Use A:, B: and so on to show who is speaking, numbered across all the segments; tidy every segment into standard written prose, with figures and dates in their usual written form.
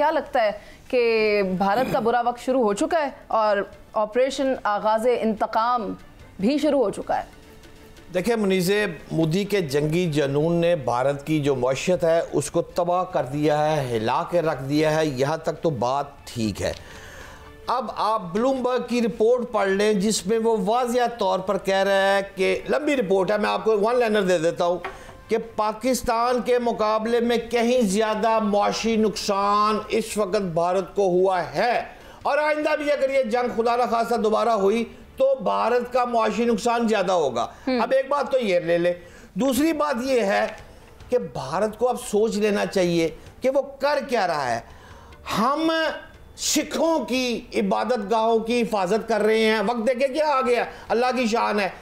A: क्या लगता है कि भारत का बुरा वक्त शुरू हो चुका है और ऑपरेशन आगाज़ इंतकाम भी शुरू हो चुका है?
B: देखिए मुनीज़े, मोदी के जंगी जनून ने भारत की जो मईशत है उसको तबाह कर दिया है, हिला के रख दिया है। यहाँ तक तो बात ठीक है। अब आप ब्लूमबर्ग की रिपोर्ट पढ़ लें जिसमें वो वाज़िया तौर पर कह रहा है कि, लंबी रिपोर्ट है, मैं आपको वन लाइनर दे देता हूँ, कि पाकिस्तान के मुकाबले में कहीं ज़्यादा मुआशी नुकसान इस वक्त भारत को हुआ है, और आइंदा भी अगर ये जंग खुदा न खासा दोबारा हुई तो भारत का मुआशी नुकसान ज़्यादा होगा। अब एक बात तो ये ले ले, दूसरी बात ये है कि भारत को अब सोच लेना चाहिए कि वो कर क्या रहा है। हम सिखों की इबादत गाहों की हिफाजत कर रहे हैं। वक्त देखे क्या आ गया, अल्लाह की शान है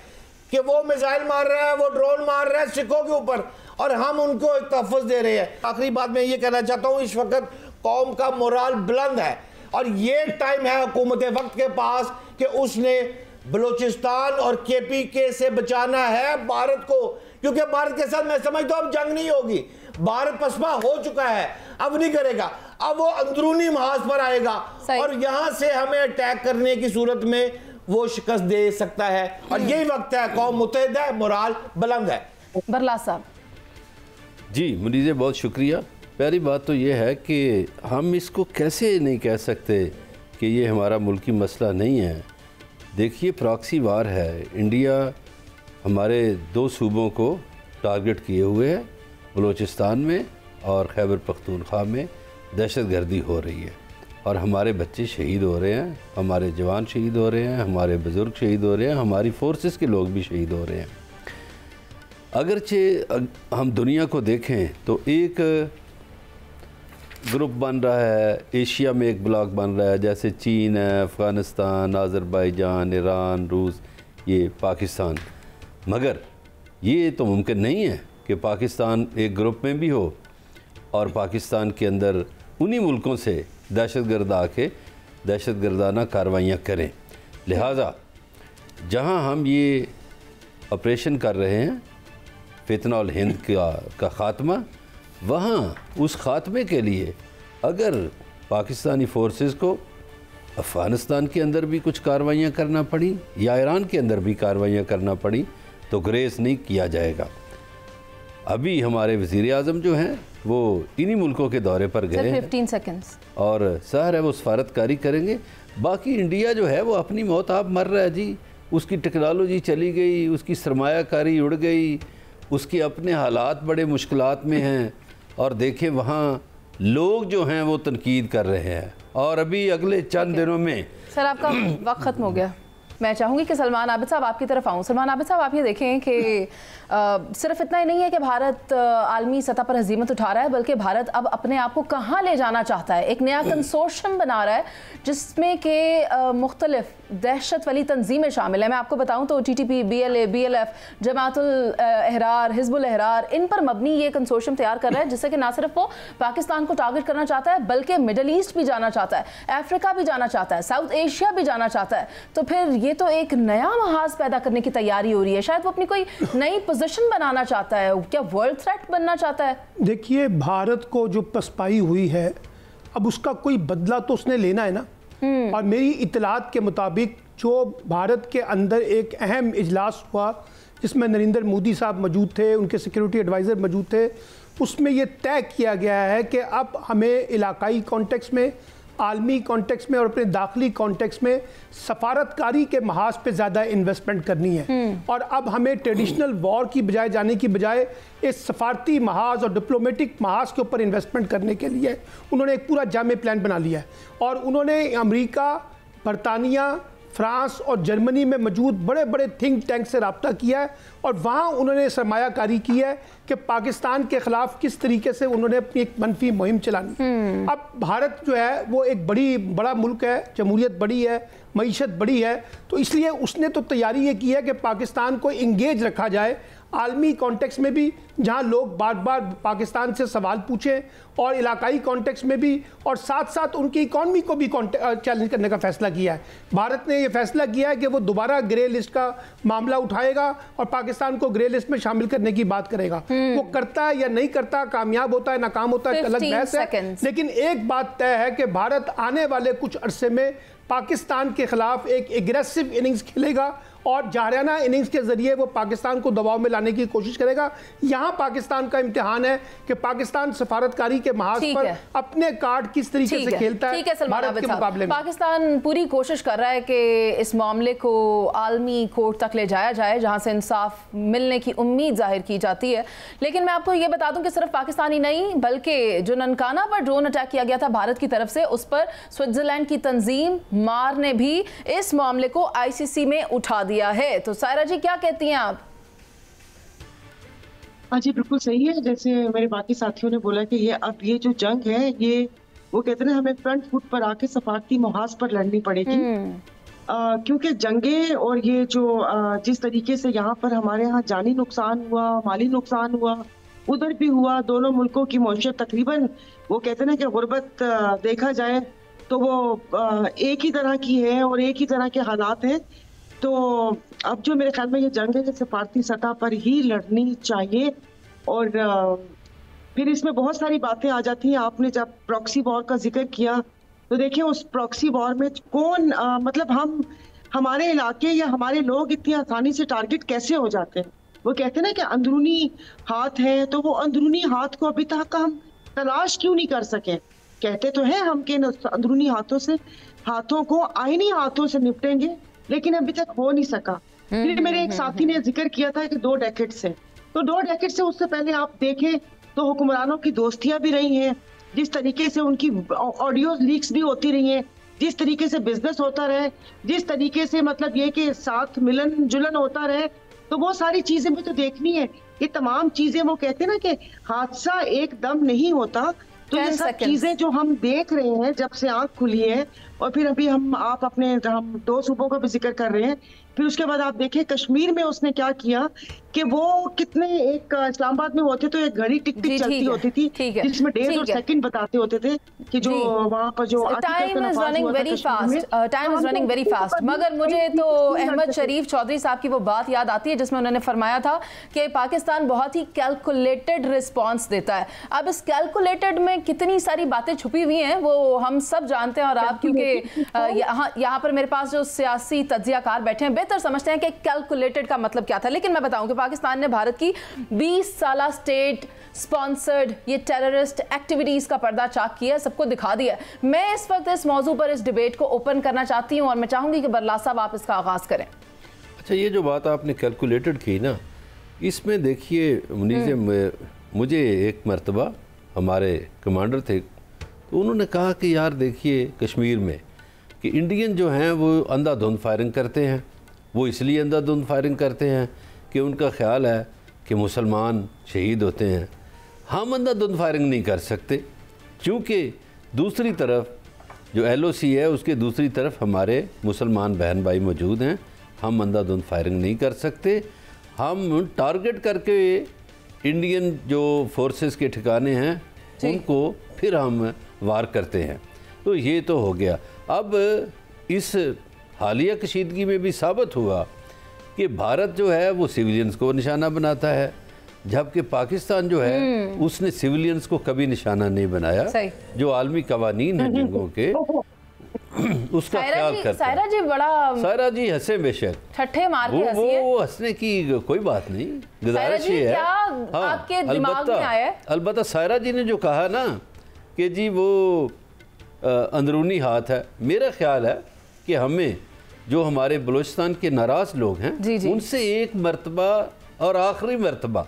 B: कि वो मिसाइल मार रहा है, वो ड्रोन मार रहा है सिखों के ऊपर, और हम उनको तहफ़्फ़ुज़ दे रहे हैं। आखिरी बात मैं ये कहना चाहता हूँ, इस वक्त कौम का मोराल बुलंद है और ये टाइम है हुकूमत वक्त के पास कि उसने बलूचिस्तान और KPK से बचाना है भारत को, क्योंकि भारत के साथ मैं समझता हूँ अब जंग नहीं होगी। भारत पसपा हो चुका है, अब नहीं करेगा, अब वो अंदरूनी महाज पर आएगा और यहां से हमें अटैक करने की सूरत में वो शिकस्त दे सकता है। और यही वक्त है, कौम मुत्तहिद है, मोराल बुलंद है।
A: बरलास साहब।
C: जी मुनीज़े, बहुत शुक्रिया। पहली बात तो ये है कि हम इसको कैसे नहीं कह सकते कि ये हमारा मुल्की मसला नहीं है। देखिए, प्रॉक्सी वार है। इंडिया हमारे 2 सूबों को टारगेट किए हुए है, बलूचिस्तान में और खैबर पख्तूनख्वा में दहशतगर्दी हो रही है और हमारे बच्चे शहीद हो रहे हैं, हमारे जवान शहीद हो रहे हैं, हमारे बुज़ुर्ग शहीद हो रहे हैं, हमारी फोर्सेस के लोग भी शहीद हो रहे हैं। अगरचे हम दुनिया को देखें तो एक ग्रुप बन रहा है, एशिया में एक ब्लॉक बन रहा है, जैसे चीन है, अफ़गानिस्तान, आज़रबाईजान, ईरान, रूस, ये पाकिस्तान। मगर ये तो मुमकिन नहीं है कि पाकिस्तान एक ग्रुप में भी हो और पाकिस्तान के अंदर उन्हीं मुल्कों से दहशतगर्द आके दहशतगर्दाना कार्रवाइयाँ करें। लिहाजा जहाँ हम ये ऑपरेशन कर रहे हैं फितना हिंद का ख़ात्मा, वहाँ उस ख़ात्मे के लिए अगर पाकिस्तानी फ़ोर्सेस को अफ़गानिस्तान के अंदर भी कुछ कार्रवाइयाँ करना पड़ी या ईरान के अंदर भी कार्रवाइयाँ करना पड़ी तो ग्रेस नहीं किया जाएगा। अभी हमारे वज़ीर आज़म जो हैं वो इन्हीं मुल्कों के दौरे पर गए हैं
A: 15 सेकंड्स
C: और सहर है वो सफारतकारी करेंगे। बाकी इंडिया जो है वो अपनी मौत आप मर रहा है जी, उसकी टेक्नोलॉजी चली गई, उसकी सरमायाकारी उड़ गई, उसके अपने हालात बड़े मुश्किलात में हैं और देखें वहाँ लोग जो हैं वो तनकीद कर रहे हैं। और अभी अगले चंद दिनों में
A: सर आपका वक्त ख़त्म हो गया। मैं चाहूँगी कि सलमान आबिद साहब आपकी तरफ आऊँ। सलमान आबिद साहब, आप ये देखें कि सिर्फ इतना ही नहीं है कि भारत आलमी सतह पर हजीमत उठा रहा है, बल्कि भारत अब अपने आप को कहाँ ले जाना चाहता है। एक नया कंसोर्शियम बना रहा है जिसमें कि मुख्तलिफ दहशत वाली तंजीमें शामिल हैं। मैं आपको बताऊँ तो TTP, BLA, BLF, Jamatul Ahrar, Hizbul Ahrar, इन पर मबनी ये कंसोर्शियम तैयार कर रहा है जिससे कि ना सिर्फ वो पाकिस्तान को टारगेट करना चाहता है बल्कि मिडल ईस्ट भी जाना चाहता है, अफ्रीका भी जाना चाहता है, साउथ एशिया भी जाना चाहता है। तो फिर ये तो एक नया महाज पैदा करने की तैयारी हो रही है। शायद वो अपनी कोई नई पोजीशन बनाना चाहता है, क्या वर्ल्ड थ्रेट बनना चाहता है?
D: देखिए, भारत को जो पसपाई हुई है अब उसका कोई बदला तो उसने लेना है ना। और मेरी इतलात के मुताबिक जो भारत के अंदर एक अहम इजलास हुआ जिसमें नरेंद्र मोदी साहब मौजूद थे, उनके सिक्योरिटी एडवाइज़र मौजूद थे, उसमें यह तय किया गया है कि अब हमें इलाकाई कॉन्टेक्स्ट में, आलमी कॉन्टेक्स्ट में और अपने दाखिली कॉन्टेक्स्ट में सफारतकारी के महाज पे ज़्यादा इन्वेस्टमेंट करनी है। और अब हमें ट्रेडिशनल वॉर की बजाय जाने की बजाय इस सफारती महाज और डिप्लोमेटिक महाज के ऊपर इन्वेस्टमेंट करने के लिए उन्होंने एक पूरा जामे प्लान बना लिया है। और उन्होंने अमेरिका, बरतानिया, फ्रांस और जर्मनी में मौजूद बड़े बड़े थिंक टैंक से रब्ता किया है और वहाँ उन्होंने सरमायाकारी की है कि पाकिस्तान के ख़िलाफ़ किस तरीके से उन्होंने अपनी एक मनफी मुहिम चलानी। अब भारत जो है वो एक बड़ा मुल्क है, जमहूरियत बड़ी है, मईशत बड़ी है, तो इसलिए उसने तो तैयारी ये की है कि पाकिस्तान को इंगेज रखा जाए आलमी कॉन्टेक्स्ट में भी, जहां लोग बार बार पाकिस्तान से सवाल पूछें, और इलाकाई कॉन्टेक्स्ट में भी, और साथ साथ उनकी इकॉनमी को भी चैलेंज करने का फैसला किया है। भारत ने यह फैसला किया है कि वो दोबारा ग्रे लिस्ट का मामला उठाएगा और पाकिस्तान को ग्रे लिस्ट में शामिल करने की बात करेगा। वो करता है या नहीं करता, कामयाब होता है नाकाम होता है, अलग बहस है। लेकिन एक बात तय है कि भारत आने वाले कुछ अरसे में पाकिस्तान के खिलाफ एक एग्रेसिव इनिंग्स खेलेगा और जारियाना इनिंग्स के जरिए वो पाकिस्तान को दबाव में लाने की कोशिश करेगा। यहाँ पाकिस्तान का इम्तिहान है कि पाकिस्तान सफारतकारी के महाज पर अपने कार्ड किस तरीके से खेलता है भारत के मुकाबले में।
A: पाकिस्तान पूरी कोशिश कर रहा है कि इस मामले को आलमी कोर्ट तक ले जाया जाए, जहाँ से इंसाफ मिलने की उम्मीद जाहिर की जाती है। लेकिन मैं आपको ये बता दूं कि सिर्फ पाकिस्तानी नहीं, बल्कि जो ननकाना पर ड्रोन अटैक किया गया था भारत की तरफ से, उस पर स्विट्जरलैंड की तंजीम मार ने भी इस मामले को ICC में उठा दिया है। तो सायरा जी क्या कहती हैं आप?
E: हाँ जी, बिल्कुल सही है। जैसे मेरे बाकी साथियों ने बोला कि ये जो जंग है, ये वो कहते हैं हमें फ्रंट फुट पर आके सफारती मुहाज पर लड़नी पड़ेगी। क्योंकि जंगे और ये जो जिस तरीके से यहाँ पर हमारे यहाँ जानी नुकसान हुआ, माली नुकसान हुआ, उधर भी हुआ, दोनों मुल्कों की मौशियत तकरीबन वो कहते हैं कि गुर्बत देखा जाए तो वो एक ही तरह की है और एक ही तरह के हालात हैं। तो अब जो मेरे ख्याल में ये जंग है, सफारती सतह पर ही लड़नी चाहिए। और फिर इसमें बहुत सारी बातें आ जाती हैं। आपने जब प्रॉक्सी वॉर का जिक्र किया तो देखिए उस प्रॉक्सी वॉर में कौन मतलब हमारे इलाके या हमारे लोग इतनी आसानी से टारगेट कैसे हो जाते हैं। वो कहते हैं ना कि अंदरूनी हाथ है, तो वो अंदरूनी हाथ को अभी तक हम तलाश क्यों नहीं कर सके। कहते तो हैं हम कि अंदरूनी हाथों को आईनी हाथों से निपटेंगे, लेकिन अभी तक हो नहीं सका। फिर मेरे एक साथी ने जिक्र किया था कि 2 डेकेड से, तो 2 डेकेड से उससे पहले आप देखें तो हुक्मरानों की दोस्तियां भी रही हैं, जिस तरीके से उनकी ऑडियो लीक्स भी होती रही हैं, जिस तरीके से बिजनेस होता रहे, जिस तरीके से मतलब ये कि साथ मिलन जुलन होता रहे, तो वो सारी चीजें भी तो देखनी है। ये तमाम चीजें वो कहते हैं ना कि हादसा एकदम नहीं होता। तो ये सब चीजें जो हम देख रहे हैं जब से आंख खुली है, और फिर अभी हम 2 सूबों का भी जिक्र कर रहे हैं, फिर उसके बाद आप देखें कश्मीर में उसने क्या किया कि वो कितने एक इस्लामाबाद में होते तो एक घड़ी टिक टिक चलती होती थी जिसमें 1.5 सेकंड बताते होते थे कि जो वहाँ पर जो
A: time is running very fast. मगर मुझे तो अहमद शरीफ चौधरी साहब की वो बात याद आती है जिसमें उन्होंने फरमाया था कि पाकिस्तान बहुत ही कैलकुलेटेड रिस्पॉन्स देता है। अब इस कैलकुलेटेड में कितनी सारी बातें छुपी हुई हैं वो हम सब जानते हैं, और आप क्योंकि यहाँ पर मेरे पास जो सियासी तज्जियाकार बैठे हैं बेहतर समझते हैं कि कैलकुलेटेड का मतलब क्या था। लेकिन मैं बताऊं कि पाकिस्तान ने भारत की 20 साला स्टेट स्पॉन्सर्ड ये टेररिस्ट एक्टिविटीज का पर्दा चाक किया, सबको दिखा दिया। मैं इस वक्त इस मौजू पर इस डिबेट को ओपन करना चाहती हूं और मैं चाहूंगी कि बरलास साहब आप इसका आगाज करें।
C: अच्छा, ये जो बात आपने कैलकुलेटेड की ना, इसमें देखिए मुनीज़, मुझे एक मरतबा हमारे कमांडर थे तो उन्होंने कहा कि यार देखिए कश्मीर में कि इंडियन जो हैं वो अंधाधुंध फायरिंग करते हैं। वो इसलिए अंधाधुंध फायरिंग करते हैं कि उनका ख्याल है कि मुसलमान शहीद होते हैं। हम अंधाधुंध फायरिंग नहीं कर सकते क्योंकि दूसरी तरफ जो LOC है उसके दूसरी तरफ हमारे मुसलमान बहन भाई मौजूद हैं। हम अंधाधुंध फायरिंग नहीं कर सकते। हम टारगेट करके इंडियन जो फोर्सेस के ठिकाने हैं उनको फिर हम वार करते हैं। तो ये तो हो गया। अब इस हालिया कशीदगी में भी साबित हुआ कि भारत जो है वो सिविलियंस को निशाना बनाता है, जबकि पाकिस्तान जो है उसने सिविलियंस को कभी निशाना नहीं बनाया। जो आलमी कवानीन हैं जंगों के उसका ख्याल करता है। सायरा जी हंसे बेशक,
A: ठट्ठे मार के हंसी है।
C: वो हंसने की कोई बात नहीं, गुजारिश ये है।
A: हाँ, आपके दिमाग में आया?
C: अलबत्ता सायरा जी ने जो कहा ना कि जी वो अंदरूनी हाथ है, मेरा ख्याल है कि हमें जो हमारे बलूचिस्तान के नाराज़ लोग हैं उनसे एक मरतबा और आखिरी मरतबा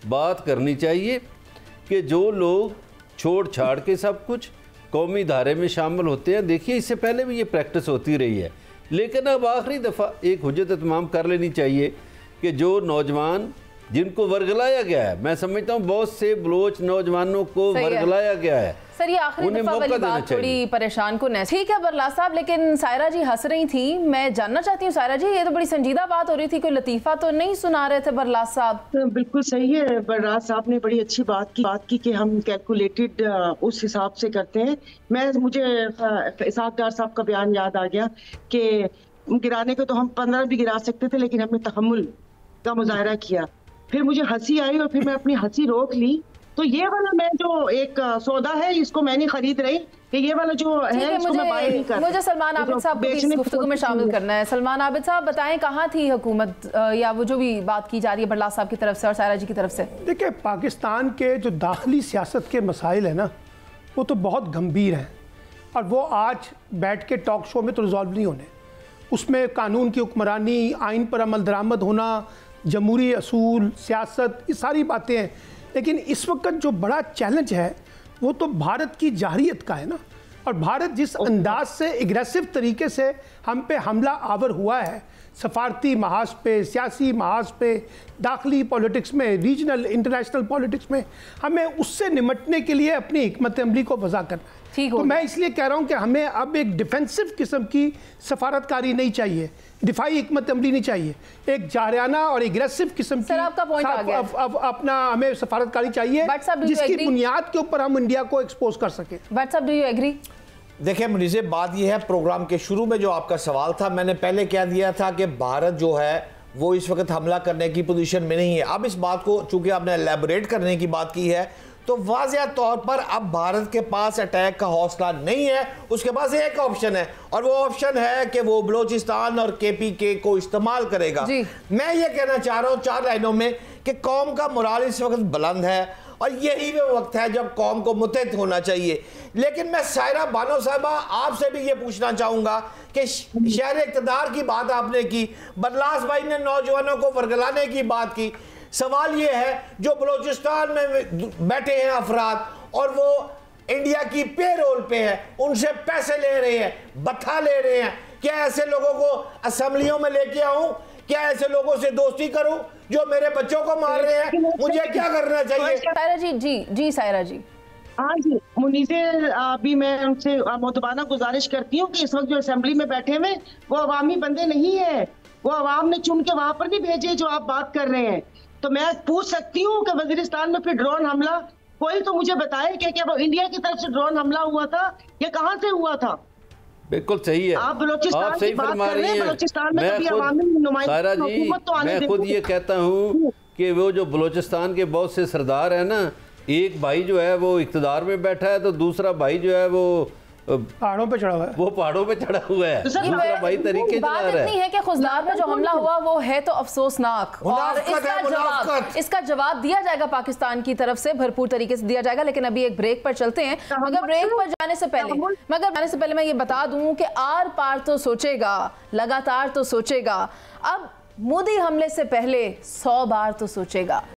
C: बात करनी चाहिए कि जो लोग छोड़ छाड़ के सब कुछ कौमी धारे में शामिल होते हैं, देखिए इससे पहले भी ये प्रैक्टिस होती रही है, लेकिन अब आखिरी दफ़ा एक हुज्जत इत्माम कर लेनी चाहिए कि जो नौजवान जिनको वर्गलाया गया है, मैं समझता हूँ बहुत से बलोच नौजवानों को वर्गलाया गया है।
A: सर ये आखिरी दफा वाली बात थोड़ी परेशान को नहीं। ठीक है बरलास साहब, लेकिन सायरा जी हंस रही थी, मैं जानना चाहती हूँ सायरा जी, ये तो बड़ी संजीदा बात हो रही थी, कोई लतीफ़ा तो नहीं सुना रहे थे बरलास साहब?
E: बिल्कुल सही है, बरलास साहब ने बड़ी अच्छी बात की कि हम कैलकुलेटेड उस हिसाब से करते हैं। मुझे इसाक डार साहब का बयान याद आ गया कि गिराने को तो हम 15 भी गिरा सकते थे, लेकिन हमने तहम्मुल का मुजाहरा किया। फिर मुझे हंसी आई और फिर मैं अपनी हंसी रोक ली। तो ये वाला मैं जो एक सौदा है इसको मैं नहीं खरीद रही कि ये वाला जो है इसको मैं बाय नहीं कर।
A: मुझे सलमान आबिद साहब को इस गुफ्तगू में शामिल करना है। सलमान आबिद साहब बताएं, कहाँ थी हुकूमत या वो जो भी बात की जा रही है बरलास साहब की तरफ से और सायरा जी की तरफ से?
D: देखिए, पाकिस्तान के जो दाखिली सियासत के मसाइल है ना, वो तो बहुत गंभीर हैं और वो आज बैठ के टॉक शो में तो रिजॉल्व नहीं होने। उसमें कानून की हुक्मरानी, आइन पर अमल दरामद होना, जमहूरी असूल, सियासत, ये सारी बातें हैं। लेकिन इस वक्त जो बड़ा चैलेंज है वो तो भारत की जाहिरियत का है ना, और भारत जिस अंदाज से एग्रेसिव तरीके से हम पे हमला आवर हुआ है, सफारती महाज पे, सियासी महाज पे, दाखिली पॉलिटिक्स में, रीजनल इंटरनेशनल पॉलिटिक्स में, हमें उससे निमटने के लिए अपनी हिकमत अमली को वज़ा करना है। तो मैं इसलिए कह रहा हूँ कि हमें अब एक डिफेंसिव किस्म की सफारतकारी नहीं चाहिए, दिफाई हिकमत अमली नहीं चाहिए, एक जारियाना और एग्रेसिव किस्म की अपना हमें सफारतकारी चाहिए जिसकी बुनियाद के ऊपर हम इंडिया को एक्सपोज कर सकें।
A: बट साहब, डू यू एग्री?
B: देखिए मुनीज़, बात यह है, प्रोग्राम के शुरू में जो आपका सवाल था मैंने पहले कह दिया था कि भारत जो है वो इस वक्त हमला करने की पोजीशन में नहीं है। अब इस बात को चूंकि आपने एलैबोरेट करने की बात की है तो वाज़ेह तौर पर अब भारत के पास अटैक का हौसला नहीं है। उसके पास एक ऑप्शन है और वो ऑप्शन है कि वो बलोचिस्तान और KPK को इस्तेमाल करेगा। मैं ये कहना चाह रहा हूँ 4 लाइनों में कि कौम का मोराल इस वक्त बुलंद है और यही वो वक्त है जब कौम को मुत्तहिद होना चाहिए। लेकिन मैं सायरा बानो साहिबा आपसे भी ये पूछना चाहूँगा कि शहर इक़्तिदार की बात आपने की, बरलास भाई ने नौजवानों को वर्गलाने की बात की। सवाल ये है जो बलोचिस्तान में बैठे हैं अफराद और वो इंडिया की पेरोल पे हैं, उनसे पैसे ले रहे हैं, बत्था ले रहे हैं, क्या ऐसे लोगों को असेंबलियों में लेके आऊं? क्या ऐसे लोगों से दोस्ती करूं जो मेरे बच्चों को मार रहे हैं? मुझे क्या करना चाहिए?
A: सायरा जी सायरा जी।
E: हाँ जी मुनीज़े, अभी मैं उनसे मुतबाना गुजारिश करती हूँ कि इस वक्त जो असेंबली में बैठे हुए वो अवामी बंदे नहीं है, वो अवाम ने चुन के वहां पर नहीं भेजे जो आप बात कर रहे हैं। तो मैं पूछ सकती हूँ कि वजीरिस्तान में फिर ड्रोन हमला कोई तो मुझे बताए कि क्या वो इंडिया की तरफ से ड्रोन हमला हुआ था, ये कहाँ से हुआ था?
C: बिल्कुल सही है,
E: आप बलोचिस्तान की बात कर रहे हैं, बलोचिस्तान में कभी अवामी
C: नुमाइंदगी हुकूमत तो आने मैं खुद ये कहता हूँ कि वो जो बलोचिस्तान के बहुत से सरदार है ना, एक भाई जो है वो इक़्तिदार में बैठा है तो दूसरा भाई जो है वो
D: पहाड़ों पे चढ़ा हुआ है,
C: वो पहाड़ों पे चढ़ा हुआ है। दूसरा भाई तरीके
A: बात इतनी है कि खुजदार में जो हमला हुआ वो है तो अफसोसनाक, और इसका जवाब दिया जाएगा पाकिस्तान की तरफ से, भरपूर तरीके से दिया जाएगा। लेकिन अभी एक ब्रेक पर चलते हैं। मगर ब्रेक पर जाने से पहले मैं ये बता दूं कि आर पार तो सोचेगा, लगातार तो सोचेगा, अब मोदी हमले से पहले 100 बार तो सोचेगा।